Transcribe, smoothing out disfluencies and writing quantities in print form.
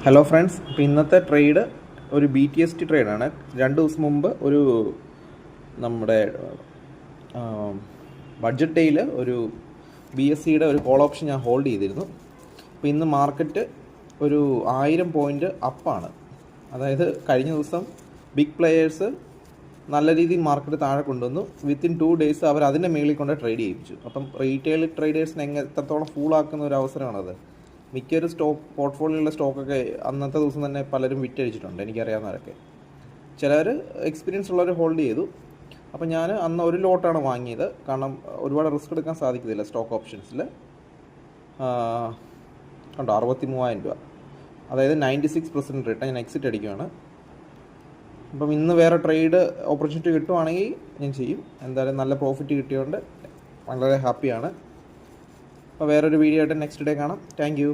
Hello friends, ഇപ്പോൾ ഇന്നത്തെ trade ഒരു BTST ട്രേഡാണ്. 2 ദിവസം മുമ്പ് ഒരു നമ്മുടെ ബഡ്ജറ്റ് ഡേയിൽ ഒരു BSEയുടെ ഒരു കോൾ ഓപ്ഷൻ ഞാൻ ഹോൾഡ് ചെയ്തിരുന്നു. അപ്പോൾ ഇന്ന് മാർക്കറ്റ് ഒരു 1000 പോയിൻ്റ് അപ്പാണ്. അതായത് കഴിഞ്ഞ ദിവസം ബിഗ് പ്ലെയേഴ്സ് നല്ല രീതിയിൽ മാർക്കറ്റ് താഴെ കൊണ്ടുവന്നു. വിത്തിൻ 2 ഡേയ്സ് അവർ അതിൻ്റെ മേളിൽ കൊണ്ട് ട്രേഡ് ചെയ്യിപ്പിച്ചു. അപ്പം റീറ്റെയിൽ ട്രേഡേഴ്സിനെ എത്രത്തോളം ഫൂളാക്കുന്ന ഒരു അവസരമാണത്. മിക്കൊരു പോർട്ട്ഫോളിയോയിലുള്ള സ്റ്റോക്കൊക്കെ അന്നത്തെ ദിവസം തന്നെ പലരും വിറ്റഴിച്ചിട്ടുണ്ട്, എനിക്കറിയാവുന്നവരൊക്കെ. ചിലർ എക്സ്പീരിയൻസ് ഉള്ളവർ ഹോൾഡ് ചെയ്തു. അപ്പോൾ ഞാൻ അന്ന് ഒരു ലോട്ടാണ് വാങ്ങിയത്, കാരണം ഒരുപാട് റിസ്ക് എടുക്കാൻ സാധിക്കത്തില്ല സ്റ്റോക്ക് ഓപ്ഷൻസിൽ. കണ്ടോ, 63,000 രൂപ, അതായത് 96% റിട്ടേൺ. ഞാൻ എക്സിറ്റ് അടിക്കുകയാണ്. അപ്പം ഇന്ന് വേറെ ട്രേഡ് ഓപ്പർച്യൂണിറ്റി കിട്ടുവാണെങ്കിൽ ഞാൻ ചെയ്യും. എന്തായാലും നല്ല പ്രോഫിറ്റ് കിട്ടിയതുകൊണ്ട് വളരെ ഹാപ്പിയാണ്. അപ്പോൾ വേറൊരു വീഡിയോ ആയിട്ട് നെക്സ്റ്റ് ഡേ കാണാം. Thank you.